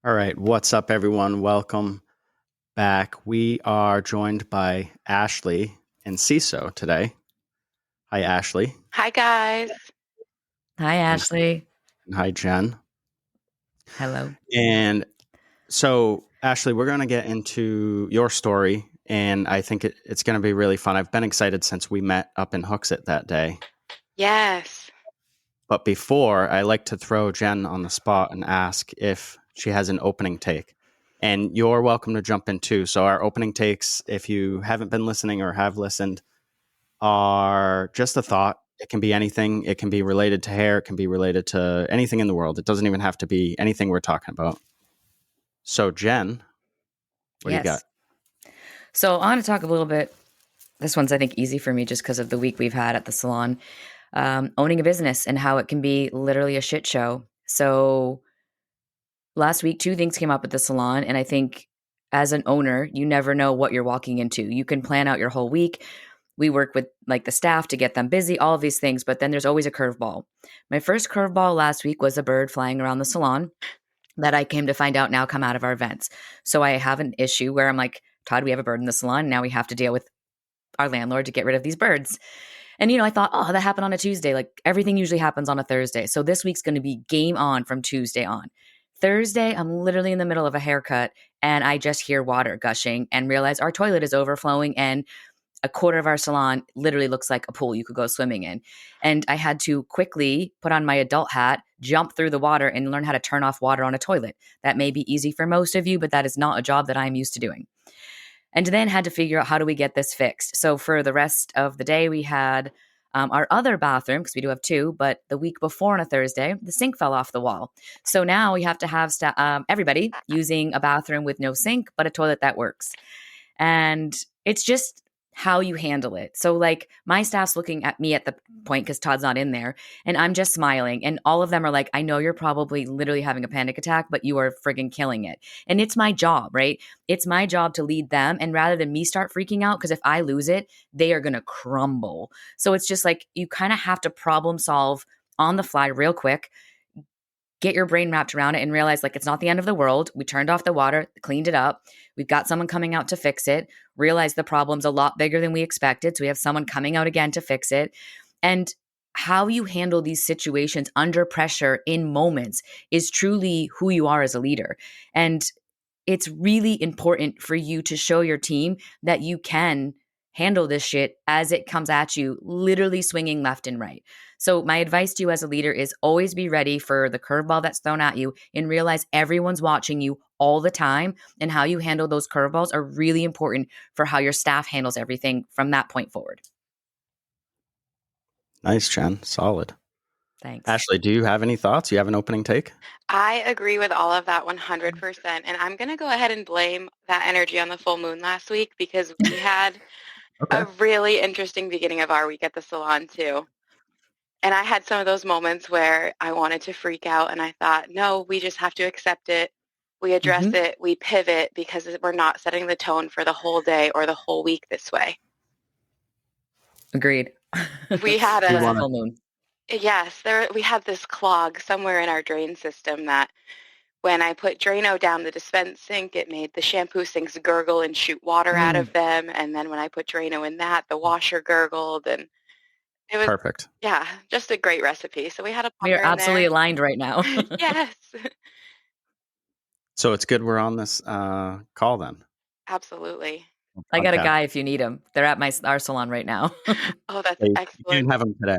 All right, what's up, everyone? Welcome back. We are joined by Ashley Enciso today. Hi, Ashley. Hi, guys. Hi, And Ashley. hi, Jen. Hello. And so, Ashley, we're going to get into your story, and I think it's going to be really fun. I've been excited since we met up in Hooksett that day. Yes. But before, I like to throw Jen on the spot and ask if she has an opening take. And you're welcome to jump in too. So, our opening takes, if you haven't been listening or have listened, are just a thought. It can be anything. It can be related to hair. It can be related to anything in the world. It doesn't even have to be anything we're talking about. So, Jen, what do you got? Yes. So I want to talk a little bit. This one's, I think, easy for me just because of the week we've had at the salon. Owning a business and how it can be literally a shit show. So last week, two things came up at the salon. And I think as an owner, you never know what you're walking into. You can plan out your whole week. We work with like the staff to get them busy, all of these things, but then there's always a curveball. My first curveball last week was a bird flying around the salon that I came to find out now come out of our events. So I have an issue where I'm like, Todd, we have a bird in the salon. Now we have to deal with our landlord to get rid of these birds. And, I thought, oh, that happened on a Tuesday. Like everything usually happens on a Thursday. So this week's going to be game on from Tuesday on. Thursday, I'm literally in the middle of a haircut and I just hear water gushing and realize our toilet is overflowing and a quarter of our salon literally looks like a pool you could go swimming in. And I had to quickly put on my adult hat, jump through the water, and learn how to turn off water on a toilet. That may be easy for most of you, but that is not a job that I'm used to doing. And then had to figure out how do we get this fixed. So for the rest of the day, we had our other bathroom, because we do have two, but the week before on a Thursday, the sink fell off the wall. So now we have to have everybody using a bathroom with no sink, but a toilet that works. And it's just how you handle it. So like my staff's looking at me at the point because Todd's not in there and I'm just smiling and all of them are like, I know you're probably literally having a panic attack, but you are friggin' killing it. And it's my job, right? It's my job to lead them. And rather than me start freaking out, because if I lose it, they are going to crumble. So it's just like, you kind of have to problem solve on the fly real quick, get your brain wrapped around it and realize like it's not the end of the world. We turned off the water, cleaned it up. We've got someone coming out to fix it. Realize the problem's a lot bigger than we expected. So we have someone coming out again to fix it. And how you handle these situations under pressure in moments is truly who you are as a leader. And it's really important for you to show your team that you can handle this shit as it comes at you, literally swinging left and right. So my advice to you as a leader is always be ready for the curveball that's thrown at you and realize everyone's watching you all the time, and how you handle those curveballs are really important for how your staff handles everything from that point forward. Nice, Jen. Solid. Thanks. Ashley, do you have any thoughts? You have an opening take? I agree with all of that 100%. And I'm going to go ahead and blame that energy on the full moon last week because we had a really interesting beginning of our week at the salon too. And I had some of those moments where I wanted to freak out and I thought, no, we just have to accept it. We address it, we pivot because we're not setting the tone for the whole day or the whole week this way. Agreed. We had a a full moon. Yes, we had this clog somewhere in our drain system that when I put Drano down the dispense sink, it made the shampoo sinks gurgle and shoot water out of them. And then when I put Drano in that, the washer gurgled, and it was Perfect. Yeah, just a great recipe. So we had a We are plumber in absolutely there. aligned right now. Yes, So it's good we're on this call then. absolutely. I got a Okay. guy if you need him. They're at our salon right now. Oh, that's You excellent. can't have them today.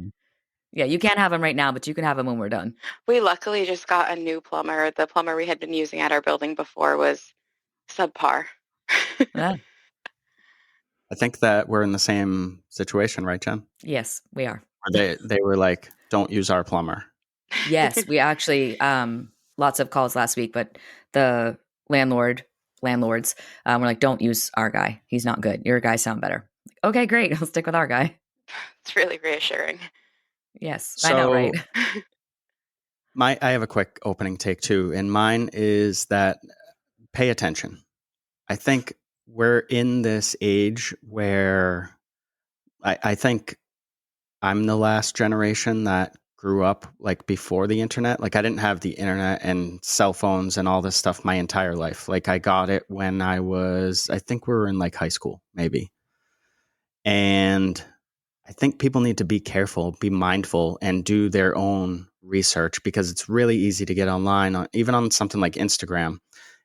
Yeah, you can't have him right now, but you can have him when we're done. We luckily just got a new plumber. The plumber we had been using at our building before was subpar. Yeah. I think that we're in the same situation, right, Jen? Yes, we are. Or they were like, don't use our plumber. Yes, we actually lots of calls last week, but the landlords were like, don't use our guy. He's not good. Your guys sound better. Okay, great. I'll stick with our guy. It's really reassuring. Yes, So, I know, right? I have a quick opening take too, and mine is that pay attention. I think we're in this age where I think I'm the last generation that grew up like before the internet. Like I didn't have the internet and cell phones and all this stuff my entire life. Like I got it when I think we were in like high school, maybe. And I think people need to be careful, be mindful, and do their own research because it's really easy to get online, even on something like Instagram.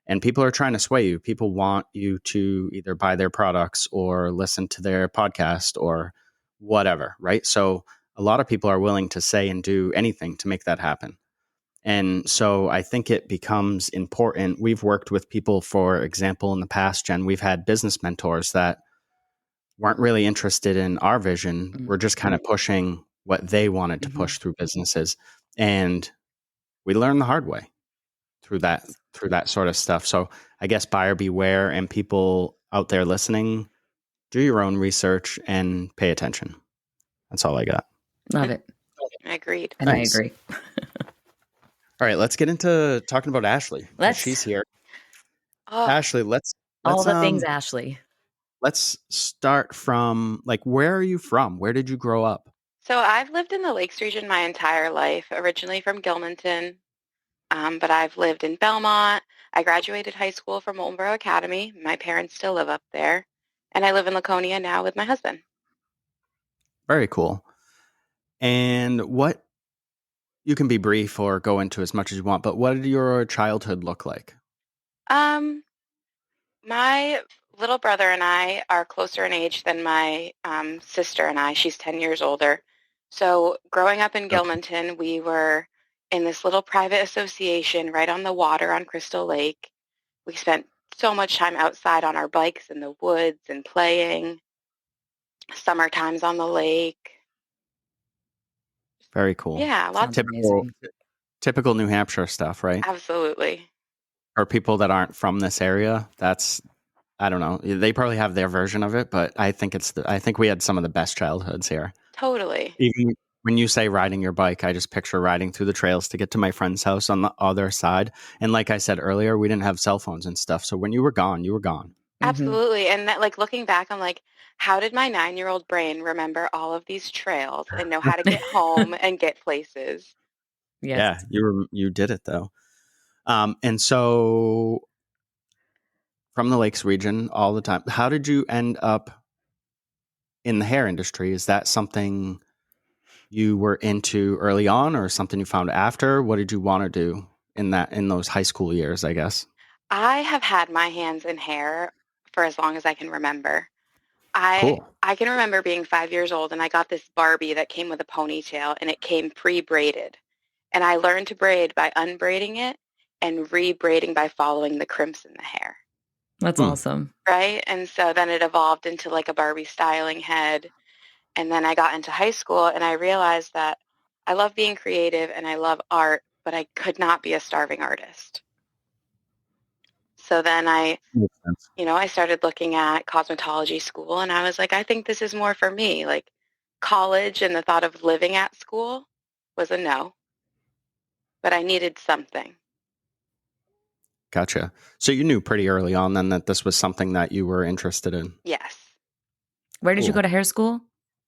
And people are trying to sway you. People want you to either buy their products or listen to their podcast or whatever, right? So a lot of people are willing to say and do anything to make that happen. And so I think it becomes important. We've worked with people, for example, in the past, Jen, we've had business mentors that weren't really interested in our vision. Mm-hmm. We're just kind of pushing what they wanted to push through businesses. And we learned the hard way through that sort of stuff. So I guess buyer beware, and people out there listening, do your own research and pay attention. That's all I got. Love it. Agreed. And Nice. I agree. All right, let's get into talking about Ashley. She's here. Oh, Ashley, let's all the things, Ashley. Let's start from like, where are you from? Where did you grow up? so I've lived in the Lakes region my entire life, originally from Gilmanton, but I've lived in Belmont. I graduated high school from Oldenboro Academy. My parents still live up there. And I live in Laconia now with my husband. Very cool. And what, you can be brief or go into as much as you want, but what did your childhood look like? My little brother and I are closer in age than my sister and I. She's 10 years older. So growing up in Gilmanton, we were in this little private association right on the water on Crystal Lake. We spent so much time outside on our bikes in the woods and playing. Summer times on the lake. Very cool. Yeah, lots of typical New Hampshire stuff, right? Absolutely. Or people that aren't from this area, that's, I don't know. They probably have their version of it, but I think I think we had some of the best childhoods here. Totally. Even when you say riding your bike, I just picture riding through the trails to get to my friend's house on the other side. And like I said earlier, we didn't have cell phones and stuff. So when you were gone, you were gone. Absolutely. And that, like, looking back, I'm like, how did my 9-year-old brain remember all of these trails and know how to get home and get places? Yes. Yeah, you did it though. And so from the Lakes region all the time, how did you end up in the hair industry? Is that something you were into early on or something you found after? What did you want to do in those high school years, I guess? I have had my hands in hair for as long as I can remember. Cool. I can remember being 5 years old and I got this Barbie that came with a ponytail and it came pre-braided. And I learned to braid by unbraiding it and re-braiding by following the crimps in the hair. That's awesome. Right? And so then it evolved into like a Barbie styling head. And then I got into high school and I realized that I love being creative and I love art, but I could not be a starving artist. So then I started looking at cosmetology school and I was like, I think this is more for me. Like college and the thought of living at school was a no, but I needed something. Gotcha. So you knew pretty early on then that this was something that you were interested in? Yes. Where did you go to hair school?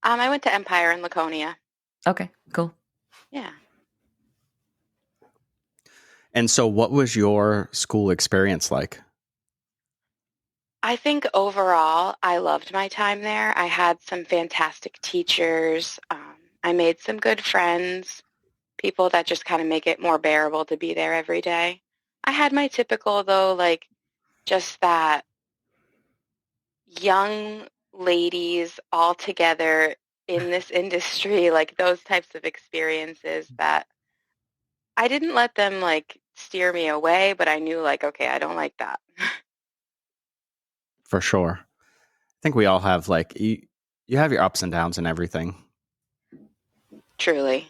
I went to Empire in Laconia. Okay, cool. Yeah. And so what was your school experience like? I think overall, I loved my time there. I had some fantastic teachers. I made some good friends, people that just kind of make it more bearable to be there every day. I had my typical, though, like just that young ladies all together in this industry, like those types of experiences that I didn't let them like steer me away, but I knew like, okay, I don't like that. For sure. I think we all have like, you have your ups and downs and everything. Truly.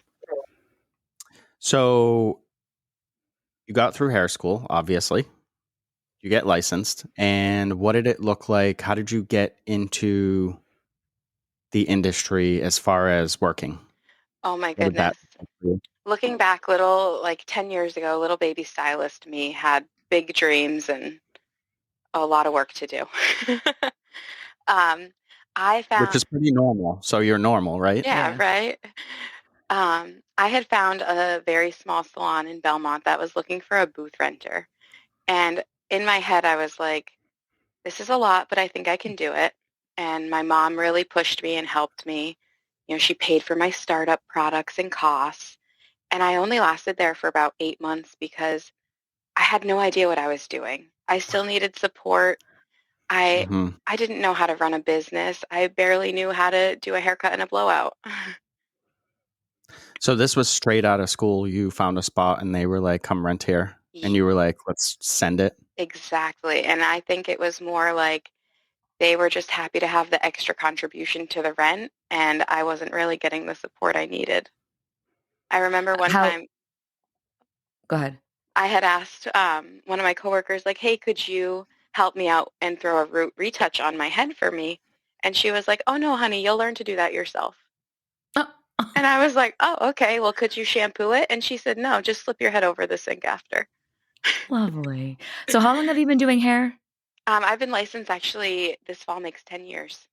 So you got through hair school, obviously. You get licensed. And what did it look like? How did you get into the industry as far as working? Oh my goodness. Looking back, like 10 years ago, little baby stylist me had big dreams and a lot of work to do. I found, which is pretty normal. So you're normal, right? Yeah, right. I had found a very small salon in Belmont that was looking for a booth renter. And in my head, I was like, this is a lot, but I think I can do it. And my mom really pushed me and helped me. You know, she paid for my startup products and costs. And I only lasted there for about 8 months because I had no idea what I was doing. I still needed support. I Hmm. I didn't know how to run a business. I barely knew how to do a haircut and a blowout. So this was straight out of school. You found a spot and they were like, come rent here. And you were like, let's send it. Exactly. And I think it was more like they were just happy to have the extra contribution to the rent, and I wasn't really getting the support I needed. I remember one How? time Go ahead. I had asked one of my coworkers, like, hey, could you help me out and throw a root retouch on my head for me? And she was like, oh, no, honey, you'll learn to do that yourself. Oh, And I was like, oh, okay, well, could you shampoo it? And she said, no, just slip your head over the sink after. lovely. So how long have you been doing hair? I've been licensed actually this fall makes 10 years.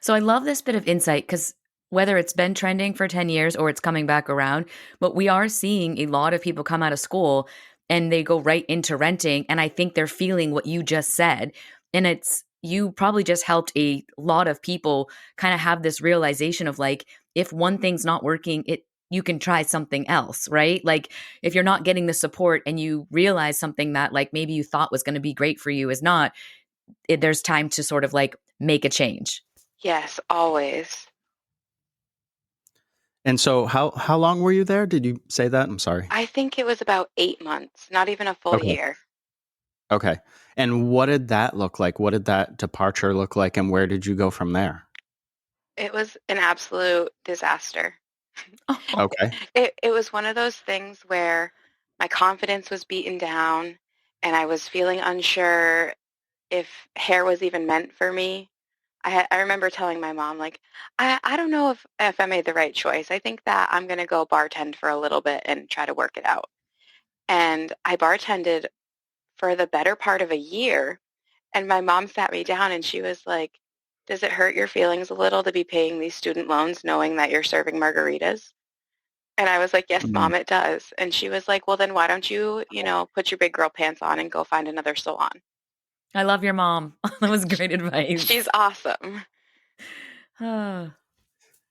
So I love this bit of insight because whether it's been trending for 10 years or it's coming back around, but we are seeing a lot of people come out of school and they go right into renting. And I think they're feeling what you just said. And it's, you probably just helped a lot of people kind of have this realization of like, if one thing's not working, you can try something else, right? Like if you're not getting the support and you realize something that like maybe you thought was going to be great for you is not, there's time to sort of like make a change. Yes, always. And so how long were you there? Did you say that? I'm sorry. I think it was about 8 months, not even a full Okay. year. Okay. And what did that look like? What did that departure look like? And where did you go from there? It was an absolute disaster. Oh, Okay. It was one of those things where my confidence was beaten down and I was feeling unsure if hair was even meant for me. I remember telling my mom, like, I don't know if I made the right choice. I think that I'm going to go bartend for a little bit and try to work it out. And I bartended for the better part of a year. And my mom sat me down and she was like, does it hurt your feelings a little to be paying these student loans knowing that you're serving margaritas? And I was like, yes, Mhm. Mom, it does. And she was like, well, then why don't you, put your big girl pants on and go find another salon? I love your mom. That was great advice. She's awesome. Ah.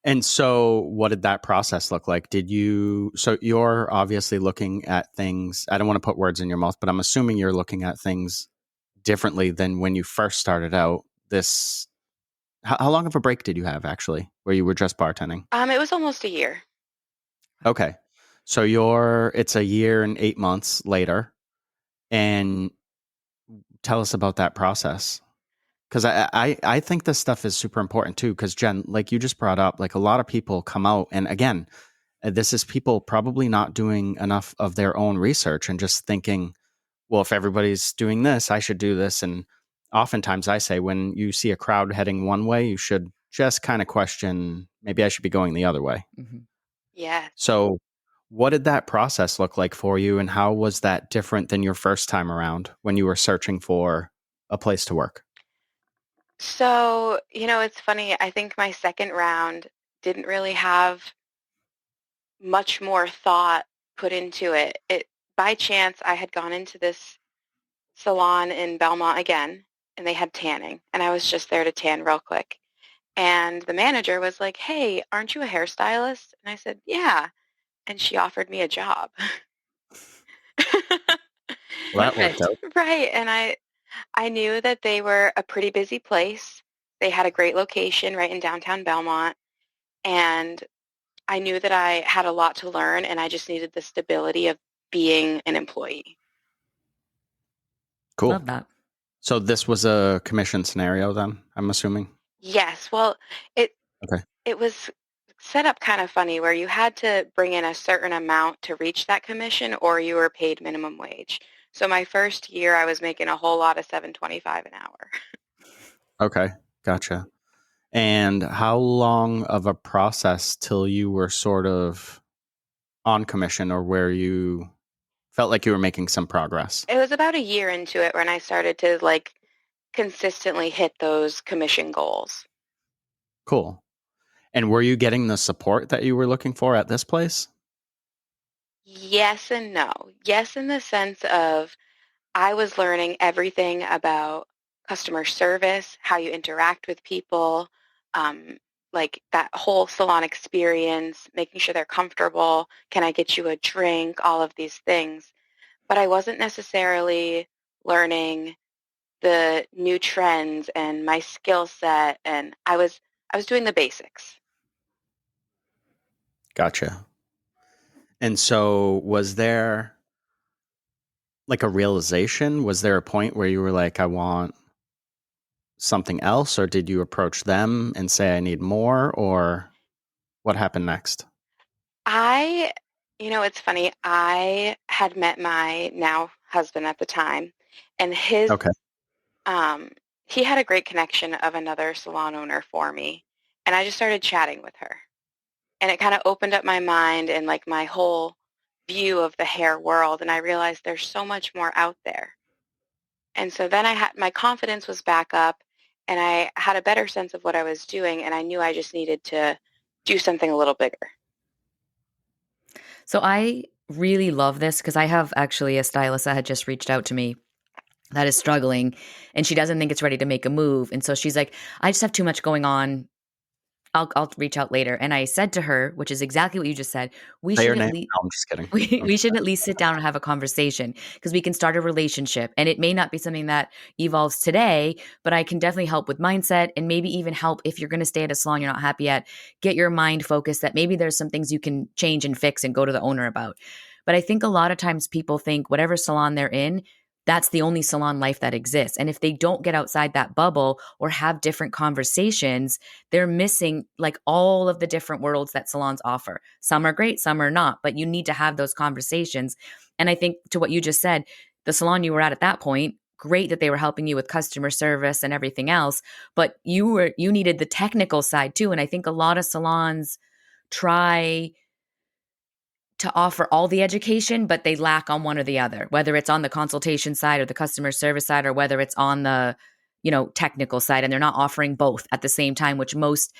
And so what did that process look like? So you're obviously looking at things, I don't want to put words in your mouth, but I'm assuming you're looking at things differently than when you first started out. How long of a break did you have actually, where you were just bartending? It was almost a year. Okay. So it's a year and 8 months later. And tell us about that process. Because I think this stuff is super important too. Because Jen, like you just brought up, like a lot of people come out, and again, this is people probably not doing enough of their own research and just thinking, well, if everybody's doing this, I should do this. And oftentimes I say, when you see a crowd heading one way, you should just kind of question, maybe I should be going the other way. Mhm. Yes. So, what did that process look like for you, and how was that different than your first time around when you were searching for a place to work? So, it's funny. I think my second round didn't really have much more thought put into it. By chance, I had gone into this salon in Belmont again, and they had tanning, and I was just there to tan real quick. And the manager was like, hey, aren't you a hairstylist? And I said, yeah. And she offered me a job. Well, that worked Perfect. out. Right. And I knew that they were a pretty busy place. They had a great location right in downtown Belmont. And I knew that I had a lot to learn and I just needed the stability of being an employee. Cool. Love that. So this was a commission scenario then, I'm assuming? Yes. Well, it Okay. it was set up kind of funny where you had to bring in a certain amount to reach that commission or you were paid minimum wage. So my first year I was making a whole lot of $7.25 an hour. Okay. Gotcha. And how long of a process till you were sort of on commission, or where you felt like you were making some progress? It was about a year into it when I started to consistently hit those commission goals. Cool. And were you getting the support that you were looking for at this place? Yes and no. Yes, in the sense of I was learning everything about customer service, how you interact with people, um, like that whole salon experience, making sure they're comfortable. Can I get you a drink? All of these things. But I wasn't necessarily learning the new trends and my skill set, and I was doing the basics. Gotcha. And so was there like a realization? Was there a point where you were like, I want something else? Or did you approach them and say, I need more? Or what happened next? I, it's funny. I had met my now husband at the time, and Okay. um, he had a great connection of another salon owner for me, and I just started chatting with her, and it kind of opened up my mind and like my whole view of the hair world, and I realized there's so much more out there. And so then my confidence was back up, and I had a better sense of what I was doing, and I knew I just needed to do something a little bigger. So I really love this because I have actually a stylist that had just reached out to me that is struggling, and she doesn't think it's ready to make a move. And so she's like, I just have too much going on. I'll reach out later. And I said to her, which is exactly what you just said, we Say should your at name. least No, I'm just kidding. we should at least sit down and have a conversation because we can start a relationship. And it may not be something that evolves today, but I can definitely help with mindset and maybe even help if you're going to stay at a salon you're not happy at, get your mind focused that maybe there's some things you can change and fix and go to the owner about. But I think a lot of times people think whatever salon they're in, that's the only salon life that exists. And if they don't get outside that bubble or have different conversations, they're missing like all of the different worlds that salons offer. Some are great, some are not, but you need to have those conversations. And I think to what you just said, the salon you were at that point, great that they were helping you with customer service and everything else, but you needed the technical side too. And I think a lot of salons try to offer all the education, but they lack on one or the other, whether it's on the consultation side or the customer service side, or whether it's on the, technical side, and they're not offering both at the same time, which most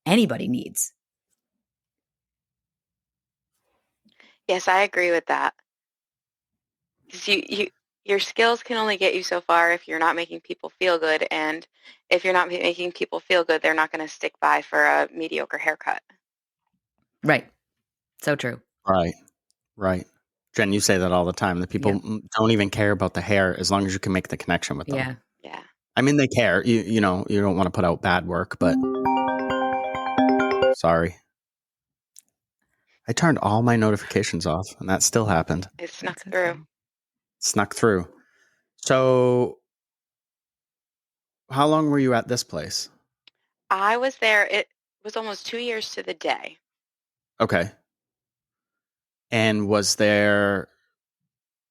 anybody needs. Yes, I agree with that. Because your skills can only get you so far if you're not making people feel good, and if you're not making people feel good, they're not going to stick by for a mediocre haircut. Right. So true. Right. Jen, you say that all the time. The people don't even care about the hair as long as you can make the connection with them. Yeah. I mean, they care. You know, you don't want to put out bad work, but sorry. I turned all my notifications off, and that still happened. It snuck through. Snuck through. So, how long were you at this place? I was there. It was almost 2 years to the day. Okay. And was there,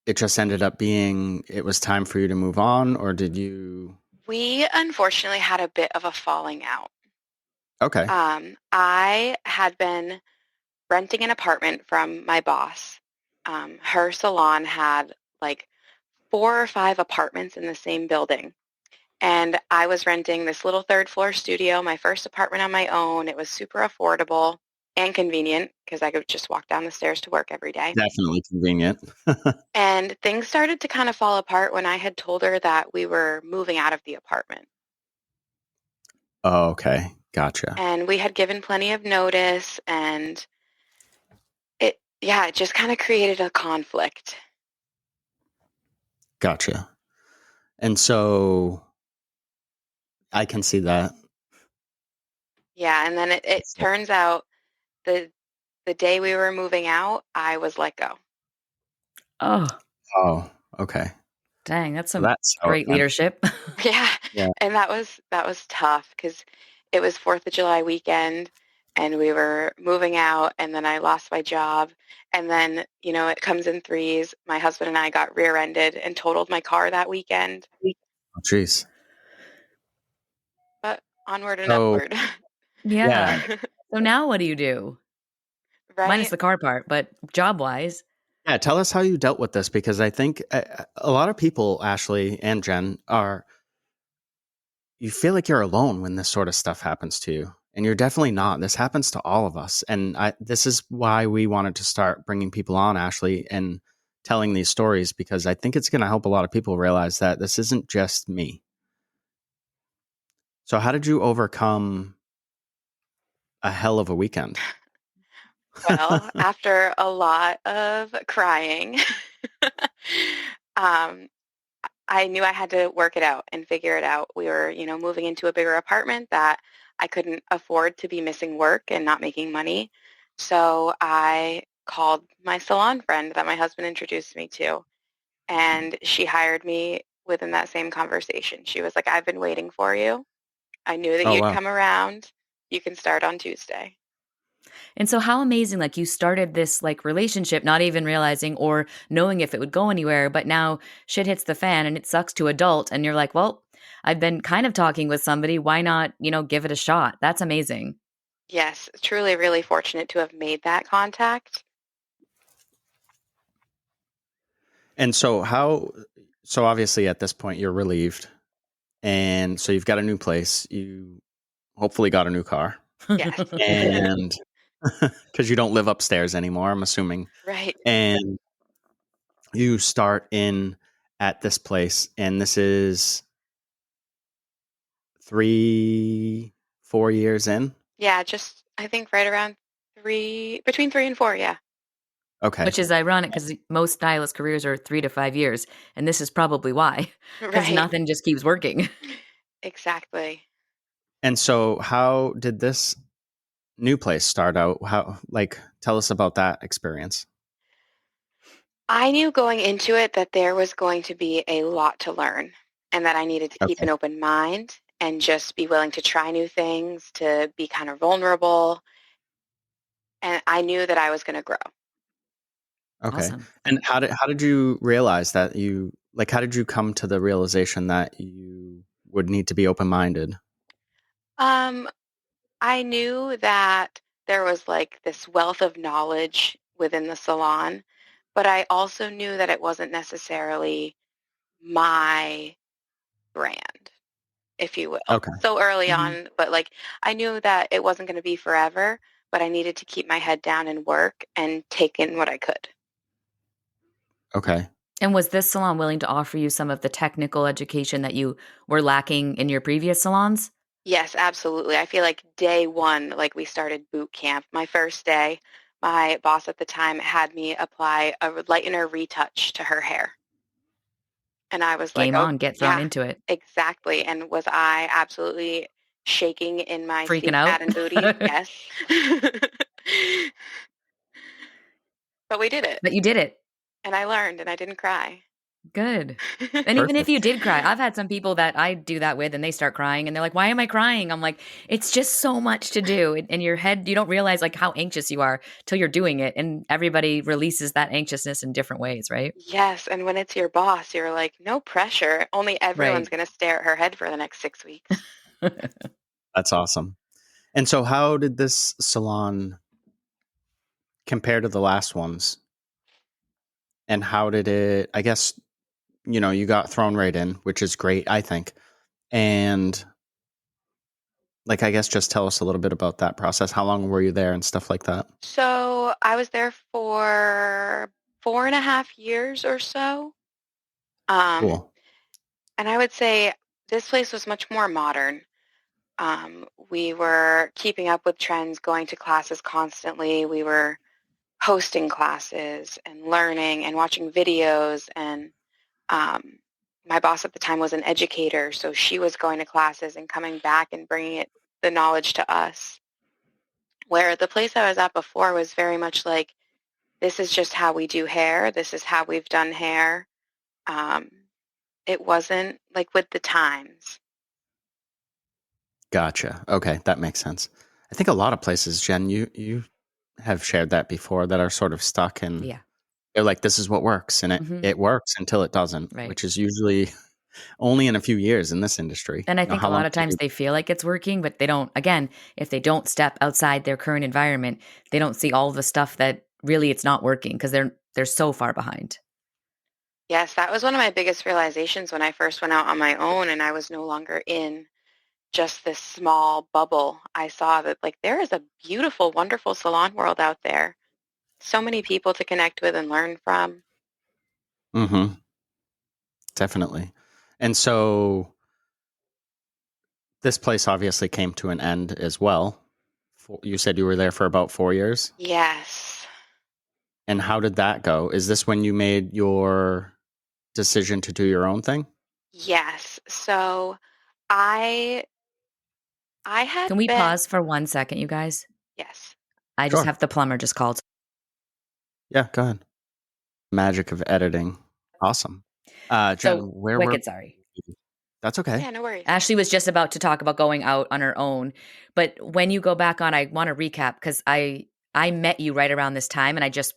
it just ended up being, it was time for you to move on, or did you? We unfortunately had a bit of a falling out. Okay. I had been renting an apartment from my boss. Her salon had like 4 or 5 apartments in the same building. And I was renting this little 3rd floor studio, my first apartment on my own. It was super affordable and convenient because I could just walk down the stairs to work every day. Definitely convenient. And things started to kind of fall apart when I had told her that we were moving out of the apartment. Oh, okay. Gotcha. And we had given plenty of notice, and it just kind of created a conflict. Gotcha. And so I can see that. Yeah, and then it turns out the day we were moving out, I was let go. Oh, okay. Dang, that's some great leadership. Yeah. And that was tough because it was 4th of July weekend, and we were moving out, and then I lost my job, and then, it comes in threes. My husband and I got rear-ended and totaled my car that weekend. Oh, jeez. But onward and upward. Yeah. So now what do you do? Right? Minus the car part, but job-wise. Yeah, tell us how you dealt with this, because I think a lot of people, Ashley and Jen, you feel like you're alone when this sort of stuff happens to you. And you're definitely not. This happens to all of us. And this is why we wanted to start bringing people on, Ashley, and telling these stories, because I think it's going to help a lot of people realize that this isn't just me. So how did you overcome a hell of a weekend? Well, after a lot of crying, um, I knew I had to work it out and figure it out. We were, moving into a bigger apartment that I couldn't afford to be missing work and not making money. So I called my salon friend that my husband introduced me to, and she hired me within that same conversation. She was like, I've been waiting for you. I knew that Oh, you'd wow. come around. You can start on Tuesday. And so how amazing, like you started this like relationship, not even realizing or knowing if it would go anywhere, but now shit hits the fan and it sucks to adult. And you're like, well, I've been kind of talking with somebody. Why not, give it a shot? That's amazing. Yes, truly really fortunate to have made that contact. And so obviously at this point you're relieved. And so you've got a new place. You hopefully got a new car. Yes. And because you don't live upstairs anymore, I'm assuming. Right. And you start in at this place, and this is 3-4 years in. Yeah, just I think right around between 3 and 4, yeah. Okay. Which is ironic because most stylist careers are 3 to 5 years. And this is probably why, because Right. nothing just keeps working. Exactly. And so how did this new place start out? Tell us about that experience. I knew going into it that there was going to be a lot to learn and that I needed to keep Okay. an open mind and just be willing to try new things, to be kind of vulnerable. And I knew that I was going to grow. Okay. Awesome. And how did you realize that how did you come to the realization that you would need to be open-minded? Um, I knew that there was like this wealth of knowledge within the salon, but I also knew that it wasn't necessarily my brand, if you will. Okay. So early Mhm. on, but like I knew that it wasn't going to be forever, but I needed to keep my head down and work and take in what I could. Okay. And was this salon willing to offer you some of the technical education that you were lacking in your previous salons? Yes, absolutely. I feel like day one, like we started boot camp. My first day, my boss at the time had me apply a lightener retouch to her hair. And I was like, Game oh, on, get thrown yeah, into it. exactly. And was I absolutely shaking in my Freaking seat, out? mat, and booties? Yes. But we did it. But you did it. And I learned and I didn't cry. Good. And even if Perfect. you did cry, I've had some people that I do that with and they start crying and they're like, why am I crying? I'm like, it's just so much to do. In your head, you don't realize like how anxious you are till you're doing it. And everybody releases that anxiousness in different ways, right? Yes. And when it's your boss, you're like, no pressure. Only everyone's Right. going to stare at her head for the next 6 weeks. That's awesome. And so how did this salon compare to the last ones? And how did it, I guess, you got thrown right in, which is great, I think. And I guess just tell us a little bit about that process. How long were you there and stuff like that? So I was there for 4.5 years or so. Um, Cool. and I would say this place was much more modern. We were keeping up with trends, going to classes constantly. We were hosting classes and learning and watching videos. And um, my boss at the time was an educator, so she was going to classes and coming back and bringing the knowledge to us. Where the place I was at before was very much like, this is just how we do hair. This is how we've done hair. Um, it wasn't like with the times. Gotcha. Okay, that makes sense. I think a lot of places, Jen, you have shared that before, that are sort of stuck and Yeah. they're like, this is what works, and Hmm. it works until it doesn't, Right. which is usually only in a few years in this industry. And I think a How lot long of did times you? they feel like it's working, but they don't, again, if they don't step outside their current environment, they don't see all the stuff that really it's not working because they're so far behind. Yes, that was one of my biggest realizations when I first went out on my own and I was no longer in just this small bubble, I saw that like there is a beautiful, wonderful salon world out there. So many people to connect with and learn from. Mm-hmm. Definitely. And so this place obviously came to an end as well. You said you were there for about 4 years. Yes. And how did that go? Is this when you made your decision to do your own thing? Yes. So I had Can we been, pause for 1 second, you guys? yes. I just Sure. have the plumber just called. Yeah, go ahead. Magic of editing. Awesome. Jen, So where were wicked sorry. That's okay. Yeah, no worries. Ashley was just about to talk about going out on her own, but when you go back on, I want to recap because I met you right around this time, and I just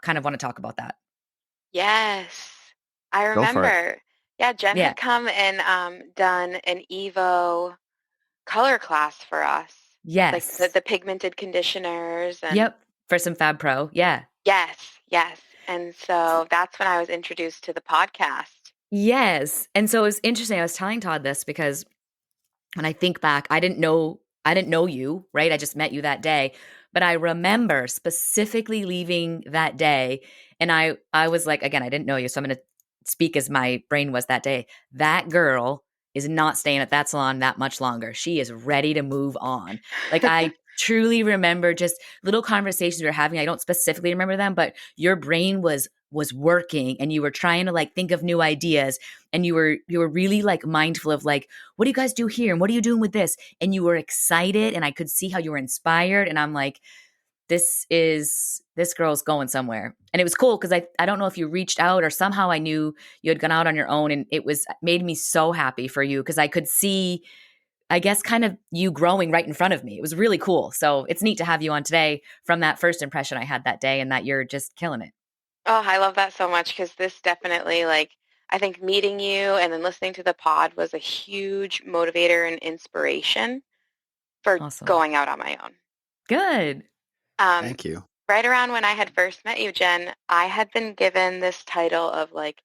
kind of want to talk about that. Yes. I Go for it. remember. Yeah, Jen Yeah. had come and done an Evo color class for us. Like Yes. the pigmented conditioners and Yep. For some Fab Pro. Yeah. yes. And so that's when I was introduced to the podcast. Yes. And so it was interesting. I was telling Todd this because when I think back, I didn't know you, right? I just met you that day. But I remember specifically leaving that day, and I was like, again, I didn't know you, so I'm going to speak as my brain was that day. That girl is not staying at that salon that much longer. She is ready to move on. Like I truly remember just little conversations we were having. I don't specifically remember them, but your brain was working and you were trying to like think of new ideas, and you were really like mindful of like, what do you guys do here? And what are you doing with this? And you were excited, and I could see how you were inspired. And I'm like, this girl's going somewhere. And it was cool because I don't know if you reached out or somehow I knew you had gone out on your own, and it made me so happy for you because I could see, I guess, kind of you growing right in front of me. It was really cool. So it's neat to have you on today from that first impression I had that day, and that you're just killing it. Oh, I love that so much because this definitely like I think meeting you and then listening to the pod was a huge motivator and inspiration for Awesome. going out on my own. Good. Thank you. Right around when I had first met you, Jen, I had been given this title of like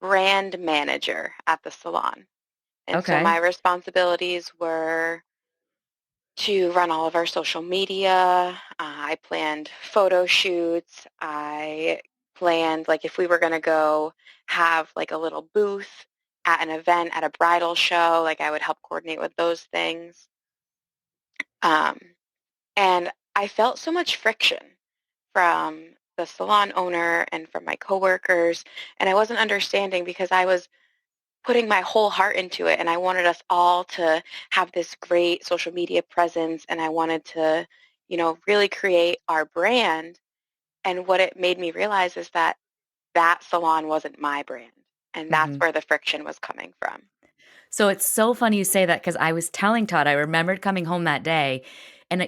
brand manager at the salon. And so my Okay. responsibilities were to run all of our social media. I planned photo shoots. I planned like if we were going to go have like a little booth at an event at a bridal show, like I would help coordinate with those things. Um, and I felt so much friction from the salon owner and from my coworkers, and I wasn't understanding because I was putting my whole heart into it, and I wanted us all to have this great social media presence, and I wanted to, really create our brand. And what it made me realize is that that salon wasn't my brand, and that's Mm-hmm. where the friction was coming from. So it's so funny you say that because I was telling Todd, I remembered coming home that day, and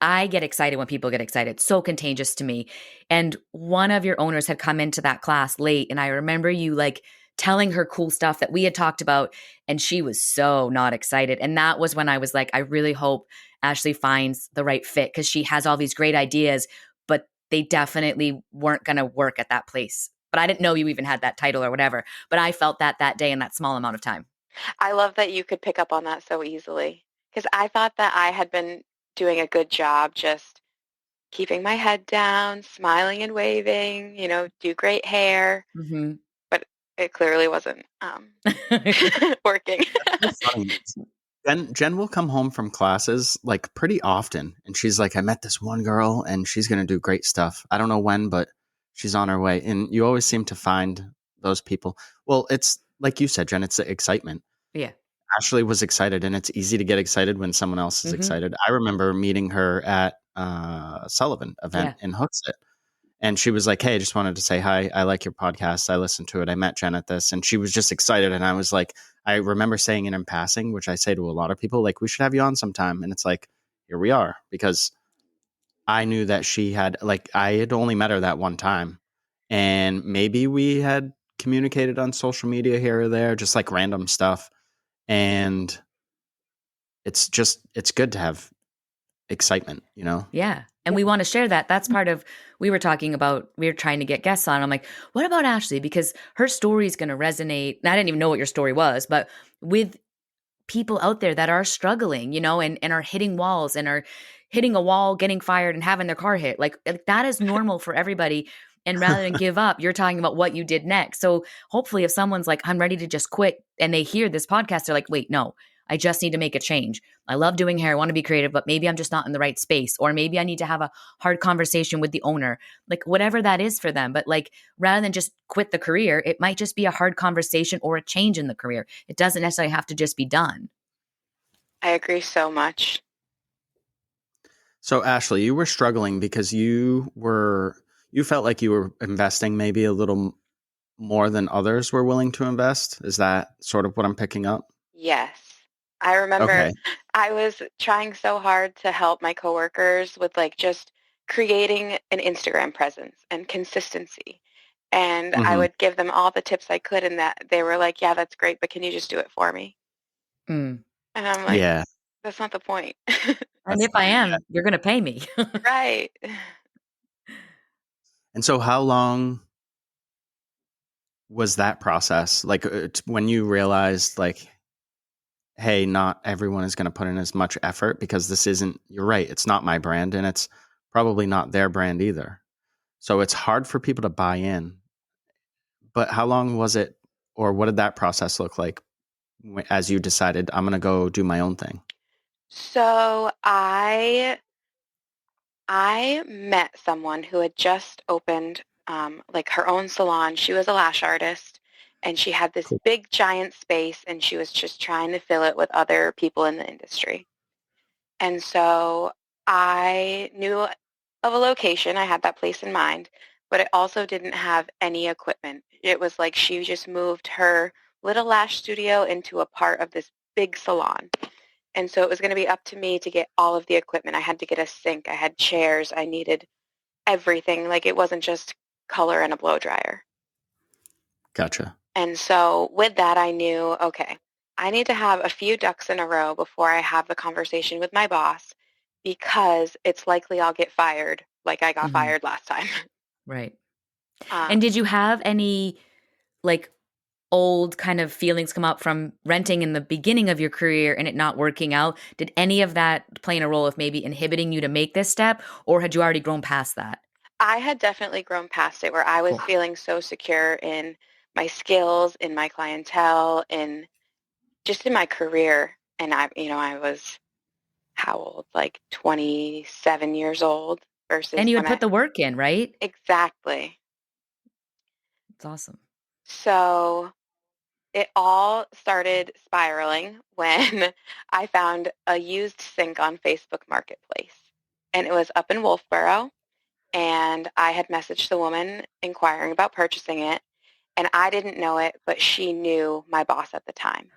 I get excited when people get excited. It's so contagious to me. And one of your owners had come into that class late, and I remember you like telling her cool stuff that we had talked about, and she was so not excited. And that was when I was like, I really hope Ashley finds the right fit because she has all these great ideas, but they definitely weren't going to work at that place. But I didn't know you even had that title or whatever. But I felt that day in that small amount of time. I love that you could pick up on that so easily because I thought that I had been doing a good job just keeping my head down, smiling and waving, do great hair, Mm-hmm. but it clearly wasn't working. It's funny. Jen will come home from classes like pretty often, and she's like, I met this one girl and she's going to do great stuff. I don't know when, but she's on her way. And you always seem to find those people. Well, it's like you said, Jen, it's the excitement. Yeah. Ashley was excited, and it's easy to get excited when someone else is Mm-hmm. excited. I remember meeting her at Sullivan event in Hooksett. And she was like, hey, I just wanted to say hi. I like your podcast. I listened to it. I met Jen at this. And she was just excited. And I was like, I remember saying it in passing, which I say to a lot of people, like, we should have you on sometime. And it's like, here we are. Because I knew that she had, like, I had only met her that one time. And maybe we had communicated on social media here or there, just like random stuff. And it's good to have excitement, Yeah. And we want to share that. That's part of, we were talking about, we were trying to get guests on. I'm like, what about Ashley? Because her story is going to resonate. And I didn't even know what your story was, but with people out there that are struggling, and are hitting walls and are hitting a wall, getting fired and having their car hit. Like that is normal for everybody. And rather than give up, you're talking about what you did next. So hopefully if someone's like, I'm ready to just quit, and they hear this podcast, they're like, wait, no, I just need to make a change. I love doing hair. I want to be creative, but maybe I'm just not in the right space. Or maybe I need to have a hard conversation with the owner, like whatever that is for them. But like, rather than just quit the career, it might just be a hard conversation or a change in the career. It doesn't necessarily have to just be done. I agree so much. So Ashley, you were struggling because you felt like you were investing maybe a little more than others were willing to invest. Is that sort of what I'm picking up? Yes. I remember Okay. I was trying so hard to help my coworkers with like just creating an Instagram presence and consistency. And I Mm-hmm. would give them all the tips I could, and that they were like, yeah, that's great, but can you just do it for me? Mm. And I'm like, Yeah. that's not the point. And if I am, you're going to pay me. Right. And so how long was that process? Like when you realized like, hey, not everyone is going to put in as much effort because you're right, it's not my brand and it's probably not their brand either. So it's hard for people to buy in. But how long was it, or what did that process look like as you decided I'm going to go do my own thing? So I met someone who had just opened like her own salon. She was a lash artist, and she had this Cool. big giant space, and she was just trying to fill it with other people in the industry. And so I knew of a location. I had that place in mind, but it also didn't have any equipment. It was like she just moved her little lash studio into a part of this big salon. And so it was going to be up to me to get all of the equipment. I had to get a sink. I had chairs. I needed everything. Like it wasn't just color and a blow dryer. Gotcha. And so with that, I knew, okay, I need to have a few ducks in a row before I have the conversation with my boss, because it's likely I'll get fired like I got fired last time. Right. Um, And did you have any like old kind of feelings come up from renting in the beginning of your career and it not working out? Did any of that play in a role of maybe inhibiting you to make this step, or had you already grown past that? I had definitely grown past it, where I was Cool. feeling so secure in my skills, in my clientele, in just in my career. And I was how old? Like 27 years old versus And you had when put the work in, right? exactly. It's awesome. So it all started spiraling when I found a used sink on Facebook Marketplace. And it was up in Wolfboro. And I had messaged the woman inquiring about purchasing it. And I didn't know it, but she knew my boss at the time.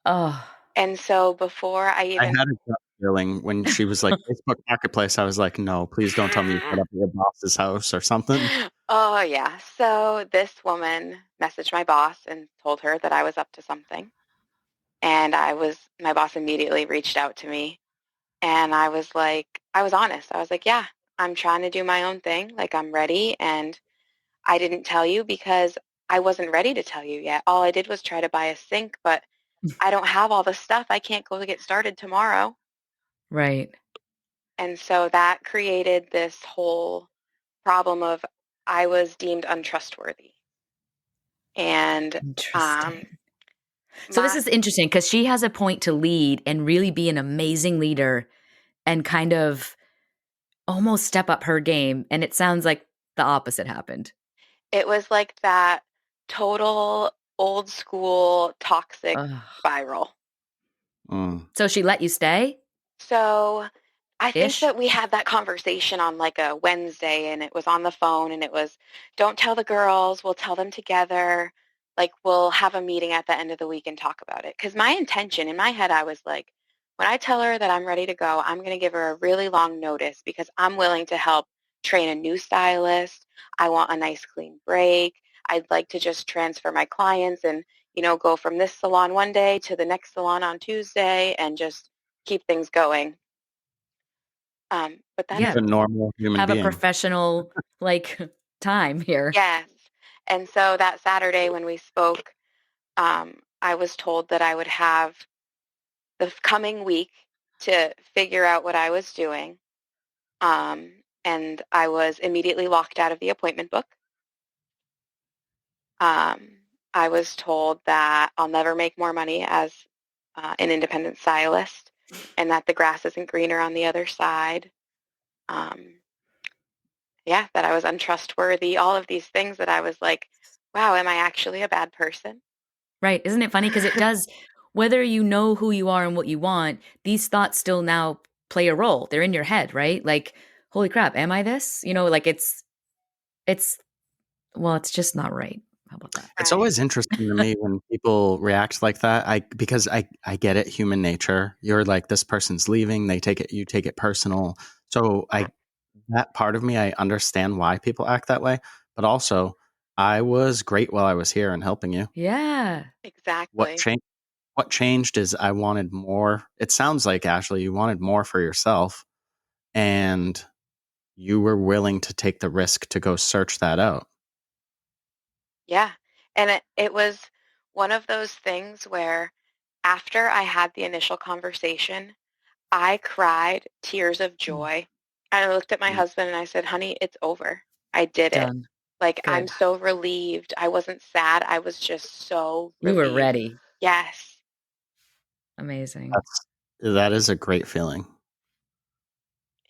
Oh, And so before I I even had a gut feeling when she was like Facebook Marketplace. I was like, no, please don't tell me you put up at your boss's house or something. Oh, yeah. So this woman messaged my boss and told her that I was up to something. And my boss immediately reached out to me. And I was like, I was honest. I was like, yeah, I'm trying to do my own thing. Like, I'm ready. And I didn't tell you because I wasn't ready to tell you yet. All I did was try to buy a sink, but I don't have all the stuff. I can't go get started tomorrow. right. And so that created this whole problem of I was deemed untrustworthy. And um, Interesting. So this my is interesting because she has a point to lead and really be an amazing leader and kind of almost step up her game. And it sounds like the opposite happened. it was like that total old school toxic Ugh. spiral. Mm. So she let you stay So I think ish? that we had that conversation on like a Wednesday, and it was on the phone, and it was, don't tell the girls, we'll tell them together. Like we'll have a meeting at the end of the week and talk about it. Because my intention in my head, I was like, when I tell her that I'm ready to go, I'm going to give her a really long notice because I'm willing to help train a new stylist. I want a nice clean break. I'd like to just transfer my clients and, go from this salon one day to the next salon on Tuesday and just keep things going. But that Yeah. A didn't. normal human Have a being. professional like time here. Yes. And so that Saturday when we spoke, I was told that I would have the coming week to figure out what I was doing. And I was immediately locked out of the appointment book. I was told that I'll never make more money as an independent stylist and that the grass isn't greener on the other side. That I was untrustworthy, all of these things that I was like, wow, am I actually a bad person? Right. Isn't it funny? Because it does, whether you know who you are and what you want, these thoughts still now play a role. They're in your head, right? Like, holy crap, am I this? Like well, it's just not right. How about that? It's Right. always interesting to me when people react like that. Because I get it, human nature. You're like, this person's leaving. You take it personal. So that part of me, I understand why people act that way. But also, I was great while I was here and helping you. Yeah. Exactly. What changed is I wanted more. It sounds like, Ashley, you wanted more for yourself, and you were willing to take the risk to go search that out. Yeah. And it was one of those things where after I had the initial conversation, I cried tears of joy. And I looked at my husband and I said, honey, it's over. I did it. Done. Like, I'm Good. so relieved. I wasn't sad. I was just so You were relieved. ready. Yes. Amazing. That is a great feeling.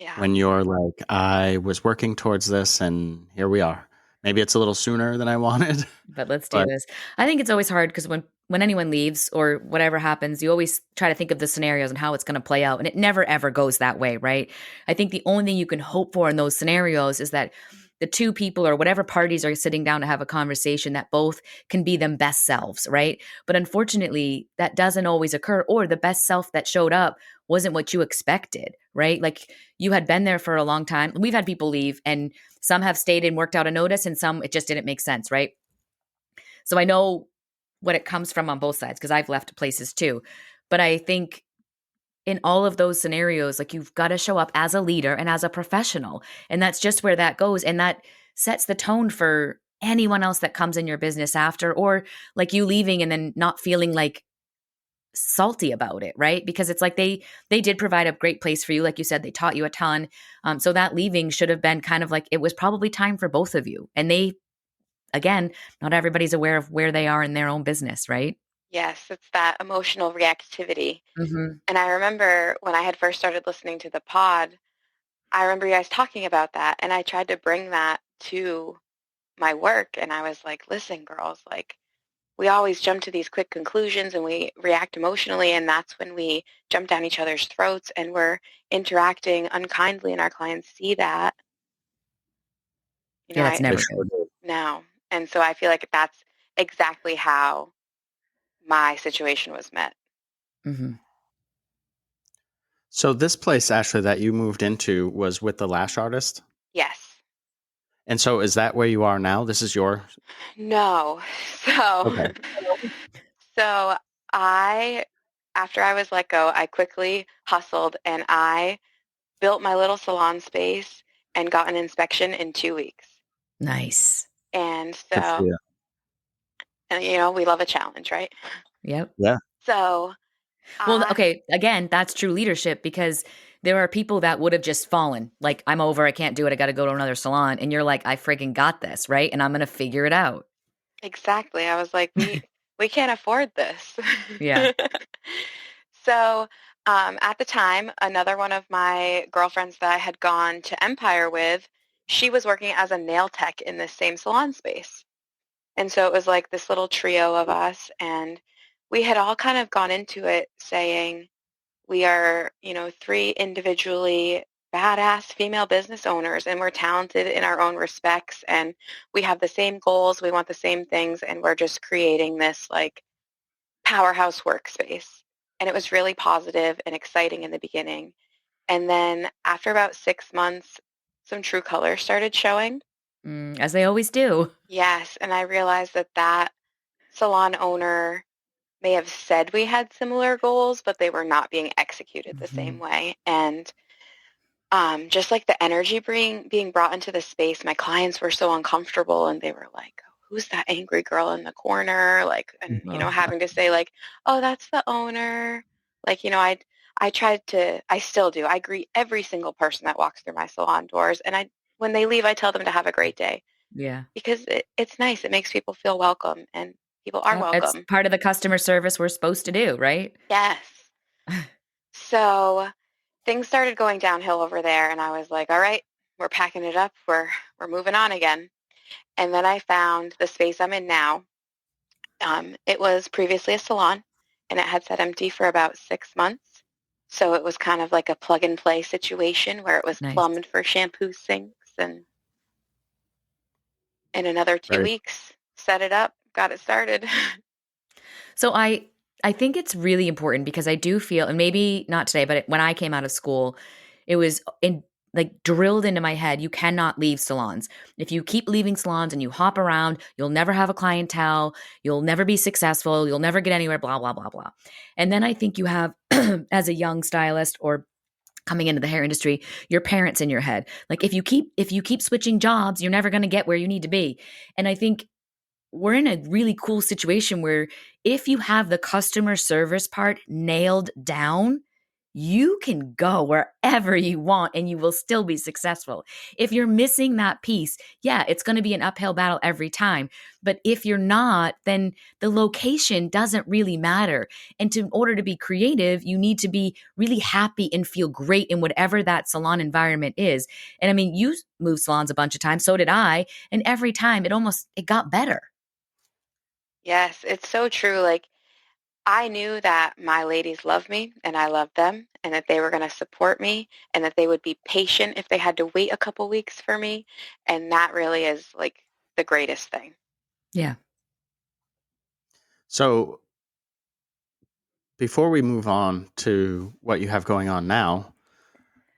Yeah. When you're like, I was working towards this and here we are. Maybe it's a little sooner than I wanted. But let's do this. I think it's always hard because when anyone leaves or whatever happens, you always try to think of the scenarios and how it's going to play out. And it never, ever goes that way, right? I think the only thing you can hope for in those scenarios is that the two people or whatever parties are sitting down to have a conversation that both can be them best selves, right? But unfortunately, that doesn't always occur, or the best self that showed up wasn't what you expected, right? Like you had been there for a long time. We've had people leave and some have stayed and worked out a notice and some it just didn't make sense, right? So I know what it comes from on both sides because I've left places too. But I think in all of those scenarios, like you've got to show up as a leader and as a professional. And that's just where that goes. And that sets the tone for anyone else that comes in your business after, or like you leaving and then not feeling like salty about it, right? Because it's like they did provide a great place for you. Like you said, they taught you a ton. So that leaving should have been kind of like, it was probably time for both of you. And they, again, not everybody's aware of where they are in their own business, right? Yes, it's that emotional reactivity. Mm-hmm. And I remember when I had first started listening to the pod, I remember you guys talking about that. And I tried to bring that to my work. And I was like, listen, girls, like we always jump to these quick conclusions and we react emotionally. And that's when we jump down each other's throats and we're interacting unkindly and our clients see that. Yeah, that's never good. No. And so I feel like that's exactly how my situation was met. Mm-hmm. So this place, Ashley, that you moved into was with the lash artist? Yes. And so is that where you are now? This is your... No. So, Okay. so after I was let go, I quickly hustled and I built my little salon space and got an inspection in 2 weeks. Nice. And Good for so, you. and we love a challenge, right? Yep. Yeah. So, Well, okay, again, that's true leadership because there are people that would have just fallen. Like, I'm over, I can't do it, I got to go to another salon. And you're like, I freaking got this, right? And I'm going to figure it out. exactly. I was like, we can't afford this. Yeah. So at the time, another one of my girlfriends that I had gone to Empire with, she was working as a nail tech in this same salon space. And so it was like this little trio of us, and we had all kind of gone into it saying we are, three individually badass female business owners, and we're talented in our own respects, and we have the same goals, we want the same things, and we're just creating this like powerhouse workspace. And it was really positive and exciting in the beginning. And then after about 6 months, some true colors started showing. As they always do. Yes. And I realized that salon owner may have said we had similar goals, but they were not being executed the same way. And just like the energy being brought into the space, my clients were so uncomfortable and they were like, who's that angry girl in the corner? Like, and, having to say like, oh, that's the owner. Like, I still do. I greet every single person that walks through my salon doors. And when they leave, I tell them to have a great day Yeah. because it's nice. It makes people feel welcome and people are Yep. It's welcome. part of the customer service we're supposed to do, right? Yes. So things started going downhill over there and I was like, all right, we're packing it up. We're moving on again. And then I found the space I'm in now. It was previously a salon and it had sat empty for about 6 months. So it was kind of like a plug and play situation where it was Nice. plumbed for shampoo sinks, and in another 2 Very weeks, set it up, got it started. So I think it's really important because I do feel, and maybe not today, but when I came out of school, it was drilled into my head, you cannot leave salons. If you keep leaving salons and you hop around, you'll never have a clientele, you'll never be successful, you'll never get anywhere, blah, blah, blah, blah. And then I think you have, as a young stylist or coming into the hair industry, your parents in your head. Like if you keep switching jobs, you're never going to get where you need to be. And I think we're in a really cool situation where if you have the customer service part nailed down, you can go wherever you want and you will still be successful. If you're missing that piece, yeah, it's going to be an uphill battle every time. But if you're not, then the location doesn't really matter. And in order to be creative, you need to be really happy and feel great in whatever that salon environment is. And I mean, you moved salons a bunch of times, so did I. And every time it got better. Yes, it's so true. Like, I knew that my ladies loved me and I loved them and that they were going to support me and that they would be patient if they had to wait a couple weeks for me. And that really is like the greatest thing. Yeah. So before we move on to what you have going on now,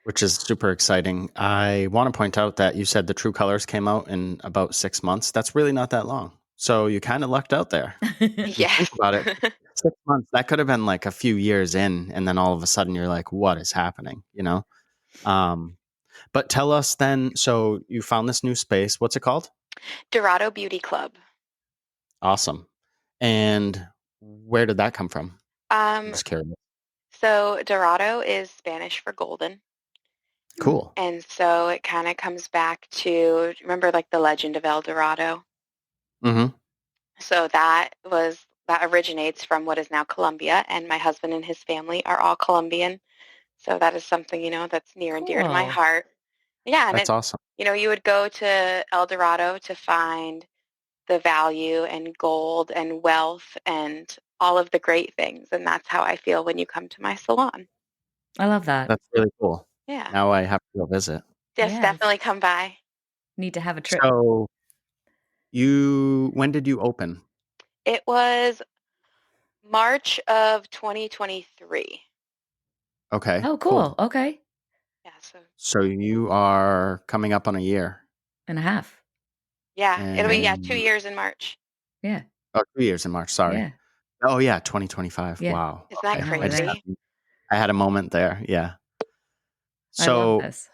which is super exciting, I want to point out that you said the True Colors came out in about 6 months. That's really not that long. So you kind of lucked out there. You think Yes. about it, 6 months, that could have been like a few years in, and then all of a sudden you're like, what is happening? But tell us then, so you found this new space. What's it called? Dorado Beauty Club. Awesome. And where did that come from? I'm just curious. So Dorado is Spanish for golden. Cool. And so it kind of comes back to, remember like the legend of El Dorado? Mm-hmm. So that originates from what is now Colombia, and my husband and his family are all Colombian. So that is something, that's near and dear to my Cool. heart. Yeah, and That's awesome. you would go to El Dorado to find the value and gold and wealth and all of the great things. And that's how I feel when you come to my salon. I love that. That's really cool. Yeah. Now I have to go visit. Yes, Yes. definitely come by. Need to have a trip. So when did you open? It was March of 2023. Okay. Oh, cool. Okay. Yeah, So you are coming up on a year. And a half. yeah, it'll be 2 And years in March. Yeah. 2 years in March. Sorry. Yeah. Oh yeah, 2025. Yeah. Wow. Isn't that Okay. crazy? I had a moment there. Yeah. I love So this.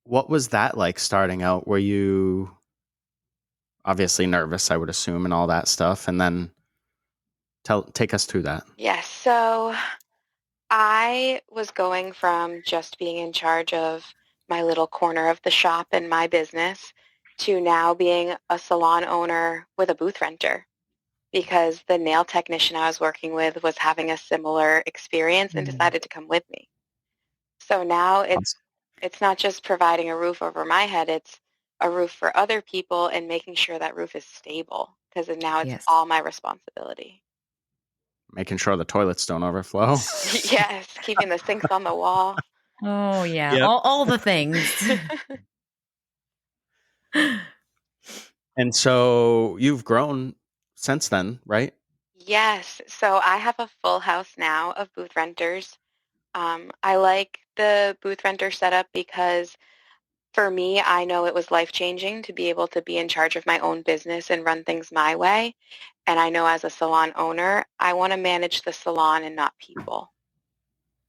what was that like starting out? Were you obviously nervous, I would assume, and all that stuff? And then take us through that. Yes, so I was going from just being in charge of my little corner of the shop and my business to now being a salon owner with a booth renter, because the nail technician I was working with was having a similar experience and decided to come with me. So now it's not just providing a roof over my head, it's a roof for other people and making sure that roof is stable, because now it's Yes. all my responsibility. Making sure the toilets don't overflow. Yes, keeping the sinks on the wall. Oh, yeah. Yep. All the things. And so you've grown since then, right? Yes, so I have a full house now of booth renters. I like the booth renter setup because for me, I know it was life-changing to be able to be in charge of my own business and run things my way. And I know as a salon owner, I want to manage the salon and not people.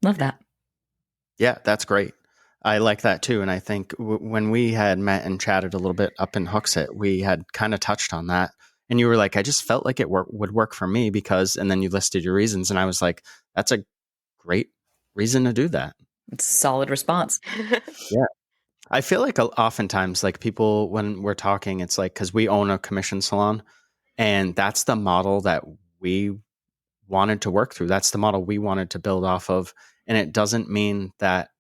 Love that. Yeah, that's great. I like that too. And I think when we had met and chatted a little bit up in Hooksett, we had kind of touched on that And you were like, I just felt like it would work for me because, and then you listed your reasons. And I was like, that's a great reason to do that. It's a solid response. Yeah. I feel like oftentimes, like people, when we're talking, it's like, because we own a commission salon, and that's the model that we wanted to work through. That's the model we wanted to build off of. And it doesn't mean that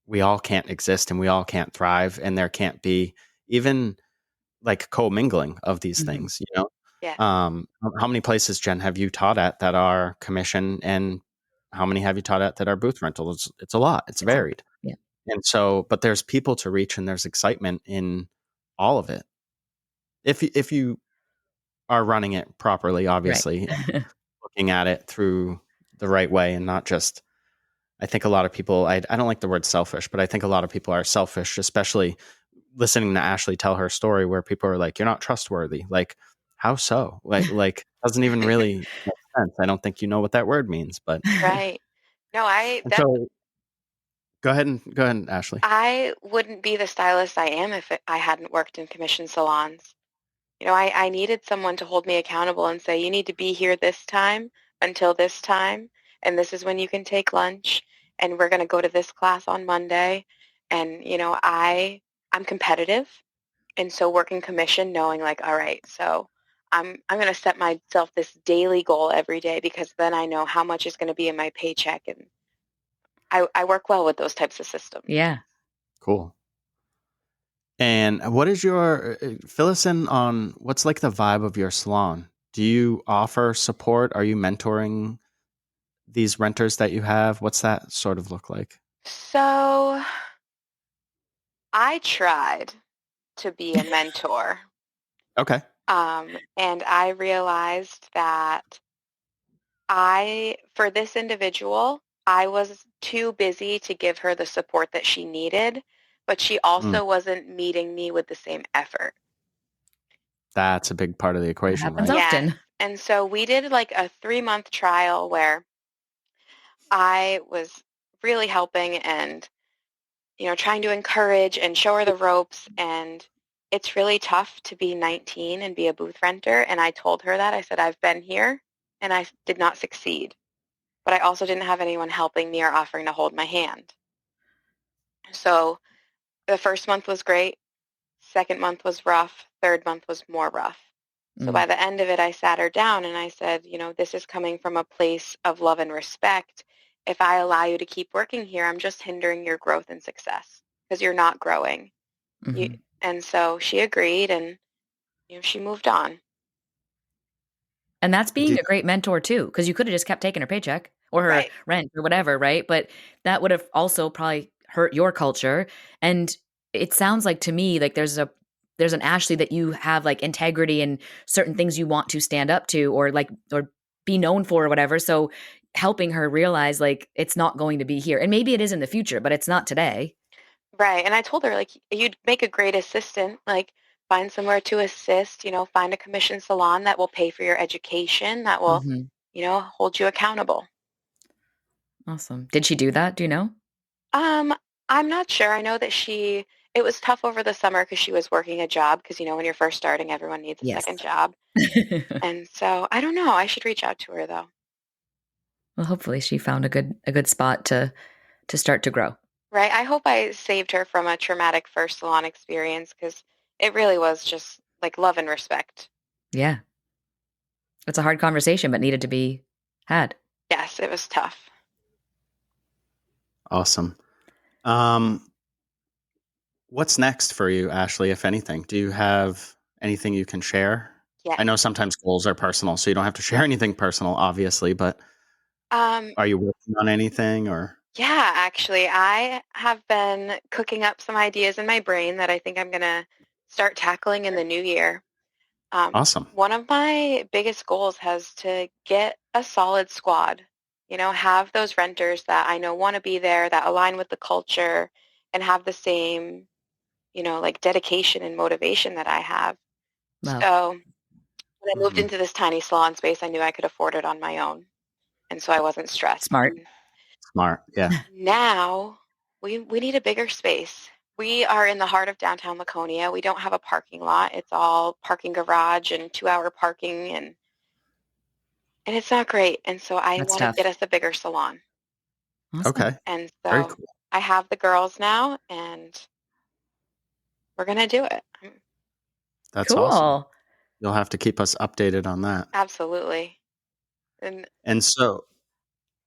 we all can't exist and we all can't thrive, and there can't be even like commingling of these things, you know? Yeah. How many places, Jen, have you taught at that are commission, and how many have you taught at that are booth rentals? It's a lot. It's varied. Yeah. And so, but there's people to reach, and there's excitement in all of it. If you are running it properly, obviously, and looking at it through the right way, and not just, I think a lot of people, I don't like the word selfish, but I think a lot of people are selfish, especially listening to Ashley tell her story where people are like, you're not trustworthy. Like, how so? Like doesn't even really make sense. I don't think you know what that word means, but Right. No, and so go ahead, Ashley. I wouldn't be the stylist I am if I hadn't worked in commission salons. You know, I needed someone to hold me accountable and say, you need to be here this time until this time, and this is when you can take lunch, and we're going to go to this class on Monday. And, you know, I'm competitive, and so working commission, knowing like, all right, so I'm going to set myself this daily goal every day, because then I know how much is going to be in my paycheck, and I work well with those types of systems. Yeah. Cool. And what is your, fill us in on what's like the vibe of your salon? Do you offer support? Are you mentoring these renters that you have? What's that sort of look like? So I tried to be a mentor. Okay. And I realized that for this individual, I was too busy to give her the support that she needed, but she also wasn't meeting me with the same effort. That's a big part of the equation, happens right? often. Yes. And so we did like a 3-month trial where I was really helping and, you know, trying to encourage and show her the ropes. And it's really tough to be 19 and be a booth renter. And I told her that. I said, I've been here and I did not succeed. But I also didn't have anyone helping me or offering to hold my hand. So the first month was great. Second month was rough. Third month was more rough. So by the end of it, I sat her down and I said, you know, this is coming from a place of love and respect. If I allow you to keep working here, I'm just hindering your growth and success because you're not growing. And so she agreed, and, you know, she moved on. And that's being a great mentor too, because you could have just kept taking her paycheck or her rent or whatever, right? But that would have also probably hurt your culture. And it sounds like to me like there's an Ashley that you have like integrity and certain things you want to stand up to or be known for or whatever. So helping her realize like it's not going to be here. And maybe it is in the future, but it's not today. Right. And I told her, like, you'd make a great assistant, like find somewhere to assist, you know, find a commission salon that will pay for your education, that will, you know, hold you accountable. Awesome. Did she do that? Do you know? I'm not sure. I know that it was tough over the summer because she was working a job because, you know, when you're first starting, everyone needs a second job. And so I don't know. I should reach out to her though. Well, hopefully she found a good spot to start to grow. Right. I hope I saved her from a traumatic first salon experience because it really was just like love and respect. Yeah. It's a hard conversation, but needed to be had. Yes, it was tough. Awesome. What's next for you, Ashley, if anything? Do you have anything you can share? Yes. I know sometimes goals are personal, so you don't have to share anything personal, obviously, but are you working on anything or? Yeah, actually, I have been cooking up some ideas in my brain that I think I'm going to start tackling in the new year. Awesome. One of my biggest goals has to get a solid squad, you know, have those renters that I know want to be there, that align with the culture and have the same, you know, like dedication and motivation that I have. Wow. So when I moved into this tiny salon space, I knew I could afford it on my own. And so I wasn't stressed. Smart. Smart. Yeah. Now we need a bigger space. We are in the heart of downtown Laconia. We don't have a parking lot. It's all parking garage and 2-hour parking, and it's not great. And so I That's want to tough. get us a bigger salon. Awesome. Okay. And Very so cool. I have the girls now, and we're going to do it. That's Cool. awesome. You'll have to keep us updated on that. Absolutely. And so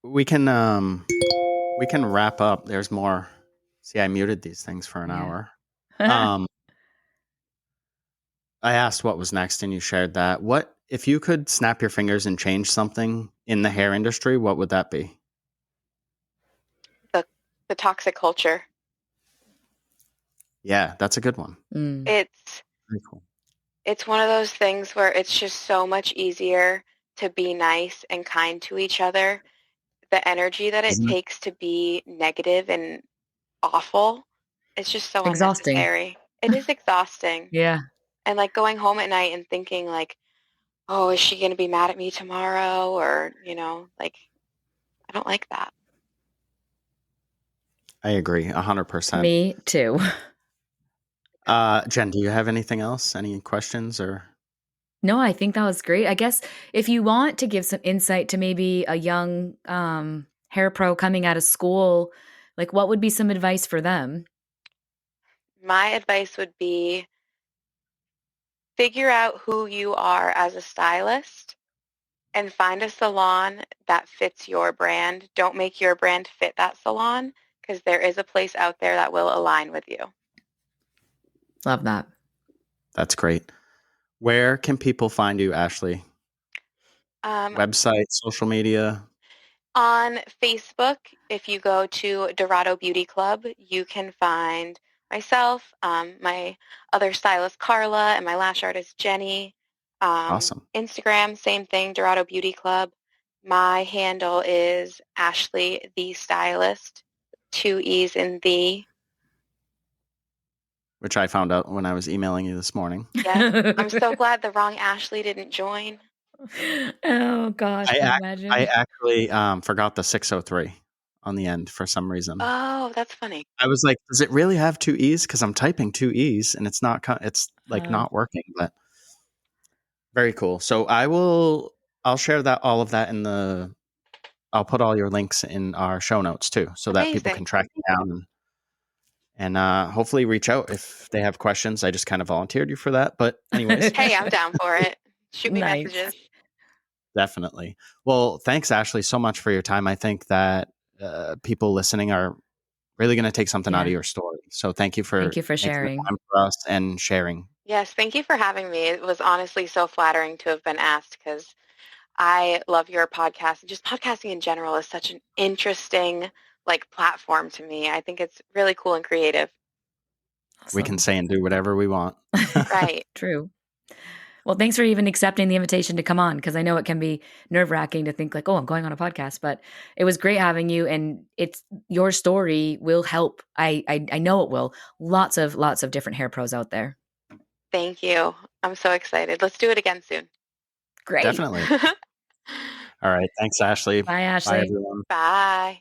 we can wrap up. There's more. See, I muted these things for an hour. I asked what was next, and you shared that. What if you could snap your fingers and change something in the hair industry? What would that be? The toxic culture. Yeah, that's a good one. It's very cool. It's one of those things where it's just so much easier to be nice and kind to each other. The energy that it takes to be negative and awful, it's just so exhausting. unnecessary. It is exhausting. Yeah. And like going home at night and thinking like, oh, is she going to be mad at me tomorrow? Or, like, I don't like that. I agree 100%. Me too. Jen, do you have anything else? Any questions or? No, I think that was great. I guess if you want to give some insight to maybe a young hair pro coming out of school, like what would be some advice for them? My advice would be figure out who you are as a stylist and find a salon that fits your brand. Don't make your brand fit that salon, because there is a place out there that will align with you. Love that. That's great. Where can people find you, Ashley? Website, social media? On Facebook, if you go to Dorado Beauty Club, you can find myself, my other stylist, Carla, and my lash artist, Jenny. Awesome. Instagram, same thing, Dorado Beauty Club. My handle is Ashley the Stylist, 2 E's in the. Which I found out when I was emailing you this morning. Yes, I'm so glad the wrong Ashley didn't join. Oh gosh, can you imagine? I actually forgot the 603 on the end for some reason. Oh, that's funny. I was like, does it really have 2 E's? Because I'm typing 2 E's and it's not not working. But very cool. So I'll share all of that I'll put all your links in our show notes too, so that people can track you down and hopefully reach out if they have questions. I just kind of volunteered you for that, but anyways. Hey, I'm down for it. Shoot me messages. Definitely. Well, thanks, Ashley, so much for your time. I think that people listening are really going to take something out of your story. So thank you for sharing time for us and sharing. Yes, thank you for having me. It was honestly so flattering to have been asked, because I love your podcast. Just podcasting in general is such an interesting platform to me. I think it's really cool and creative. Awesome. We can say and do whatever we want. Right. True. Well, thanks for even accepting the invitation to come on, because I know it can be nerve-wracking to think like, oh, I'm going on a podcast, but it was great having you, and your story will help. I know it will. Lots of different hair pros out there. Thank you. I'm so excited. Let's do it again soon. Great. Definitely. All right. Thanks, Ashley. Bye, Ashley. Bye, everyone. Bye.